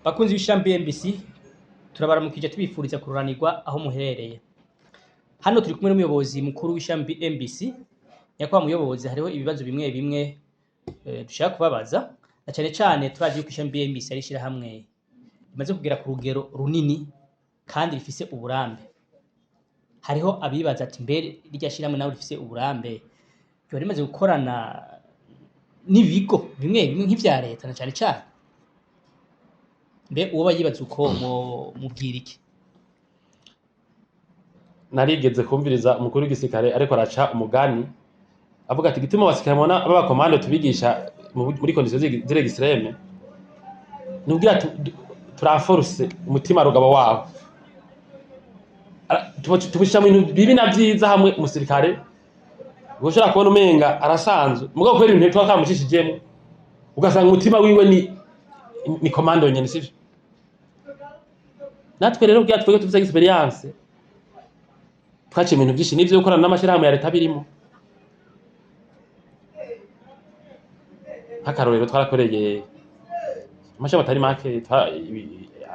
Bakunzi b'ishambi MBC turabaramukije tubifuriza kururanirwa aho muherereye. Hano turi kumwe n'umuyobozi mukuru w'ishambi MBC. Nyakwa muyobozi, hariho ibibazo bimwe bimwe dushaka kubabaza, na cyane cyane turazi yuko ishambi MBC ari shira hamwe imaze kugera ku rugero runini kandi rifise uburambe. Hariho abibaza ati mbere irya shira hamwe nawe rifise uburambe byo rimaze gukorana n'ibigo bimwe bimwe nk'ivya leta na cyane cyane. Mbe uwo bayibaza uko mubwira iki? Narigeze kumviriza umukuru w'igisirikare ariko araca umugani avuga ati gituma abasirikare mubona baba komando tubigisha muri conditions zire extreme nubwira turaforce umutima rugabo wabo tubisha mu bintu bibi na byiza hamwe umusirikare ushobora kubona umenga arasanzwe mugabo kwera ibintu twakamushishijemo ugasanga umutima wiwe ni komando nyene sivyo. Natwe rero bwa twege tuvuze experience twaciye ibintu byinshi n'ivyo gukorana n'amashirahamwe ya leta birimo. Akarorero twarakoreye amashirahamwe atari make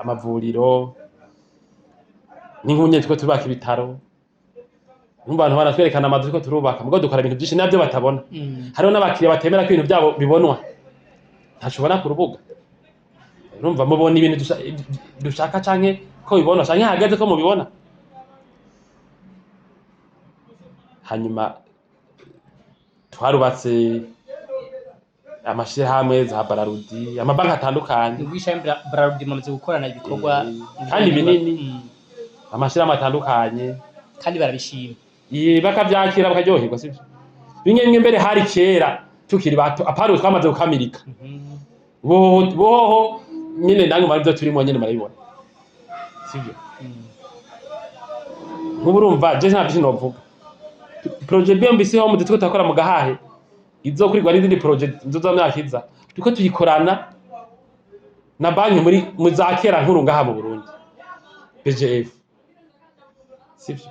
amavuriro n'inkunye twe tubaka ibitaro n'abantu baratwerekana amazu ko turubaka mugabo dukora ibintu byinshi nabyo batabona. Hariho n'abakiriya batemera ko ibintu byabo bibonwa ntashobora ku rubuga. Urumva mubona ibintu dushaka canke ko bibona canke hagaze ko mubibona. Hanyuma twarubatse amashirahamwe za Bararudi, amabanki atandukanye. Ubwishambi Bararudi mumaze gukorana ibikorwa kandi binini, amashirahamwe atandukanye kandi barabishima. Bakavyakira bakaryoherwa sivyo. Bimwe mbere hari kera tukiri bato apari twamaze gukamirika. Boho nyine nange marivyo turimo nyene marabibona sivyo. Nk'uburumva je nta novuga projet BMBC ho mu dutwe takora mu gahahe izokurirwa n'izindi projet nzoza myakiza tuko tuyikorana na banki muri za kera nkuru ngaha mu Burundi BGF sivyo.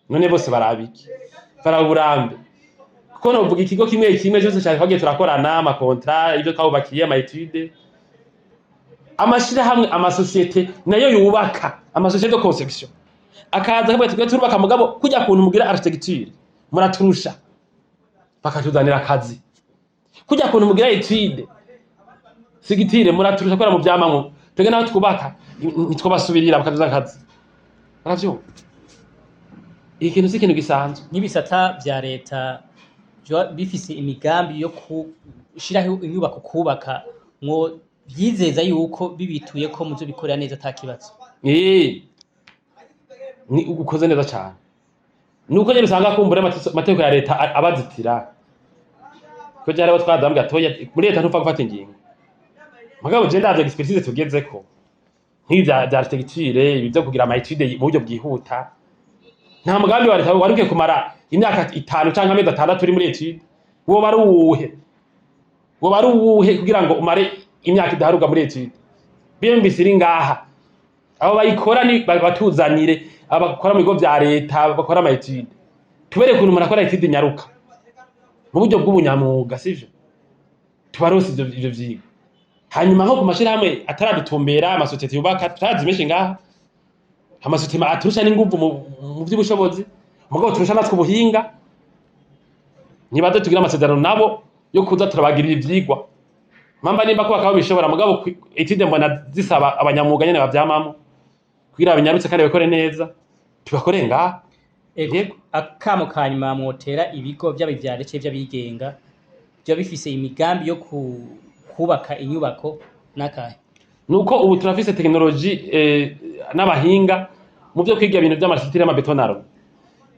None bose barabiki baraburambe kuko novuga ikigo kimwe cyose cyane twagiye turakorana ama contrat ibyo twubakiye ama etude amashira hamwe amasosiyete nayo yubaka amasosiyete de conception akaza kabwe tugwe turubaka mugabo kujya kuntu mugira architecture muraturusha bakatuzanira akazi kujya kuntu mugira etude sigitire muraturusha kwera mu byamamwe twege naho twubaka nitwo basubirira bakatuzana akazi baravyo. Ikintu si kintu gisanzwe n'ibisata vya leta bifise imigambi yo kushiraho inyubako kubaka mwo byizeza yuko bibituye ko muzo bikorera neza atakibazo. Ni ukoze neza cyane nuko nyine usanga kumbura amateko ya leta abazitira ko cyari abo twadambwa toya muri leta ntupfa gufata ingingo mugabo je ndavye expertise tugezeko nk'ibya bya architecture ibyo kugira ama etude mu buryo bwihuta. Nta mugambi wa leta waruke kumara imyaka 5 canke amezi 6 uri muri etude wo baruwuhe kugira ngo umare imyaka idaharuka muri etude. BMBC iri ngaha abo bayikora ni batuzanire abakora mu bigo vya leta bakora ama etude tubere kuntu umuntu akora etude nyaruka mu buryo bw'ubunyamuga sivyo. Tubarose ivyo vyiga hanyuma nko ku mashirahamwe ataradutumbera amasosiyete yubaka turazimishe ngaha amasosiyete aturusha n'inguvu mu by'ubushobozi mugabo turusha natwe ubuhinga nibaze tugira amasezerano nabo yo kuza turabagirira ivyigwa mamba nimba ko bakaba bishobora mugabo etude mbona zisaba abanyamuga nyene bavyamamo kugira abanyarutse kandi bakore neza tubakore ngaha. Yego akamo kanyuma motera ibigo by'abivyarece by'abigenga byo bifise imigambi yo kubaka inyubako nakahe nuko ubu turafise technology n'abahinga mu byo kwiga ibintu by'amasitire y'amabetonaro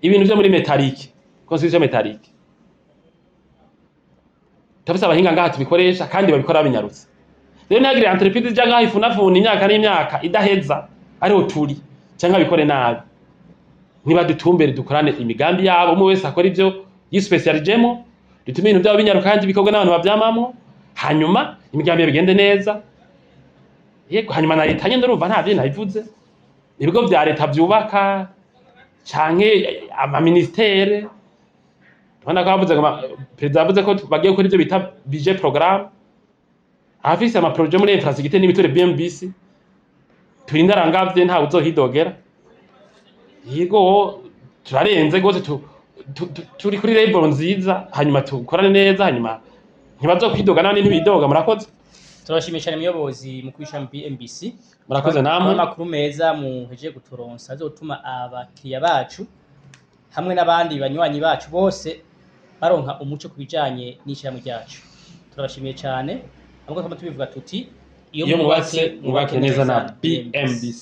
ibintu byo muri metallique construction metallique tafise abahinga ngaha tubikoresha kandi babikora binyarutse. Rero nagire entreprise janga ifunafuna imyaka n'imyaka idaheza ariho turi cyangwa bikore nabi nibadutumbere dukorane imigambi yabo umwe wese akora ibyo yispecialijemo dutume ibintu byabo binyaruka kandi bikorwa n'abantu bavyamamo hanyuma imigambi bigende neza. Yego hanyuma na leta nyende urumva nta bintu nabivuze ibigo vya leta byubaka canke ama ministere Bana kavuze ngo perezida yavuze ko bagiye gukora ibyo bita budget programme afise ama projet muri infrastructure n'imiture BMBC turindarangavye nta uzohidogera yego turarenze gose turi kuri level nziza hanyuma tukorane neza hanyuma ntibazokwidoga nani ntibidoga murakoze turabashimiye cyane muyobozi mu kwishami BMBC murakoze namwe amakuru meza muhejeje guturonsa azotuma abakiriya bacu hamwe n'abandi banywanyi bacu bose baronka umuco kubijanye n'ishiramu ryacu turabashimiye cyane ahubwo tubivuga tuti iyo mubatse mubake neza na BMBC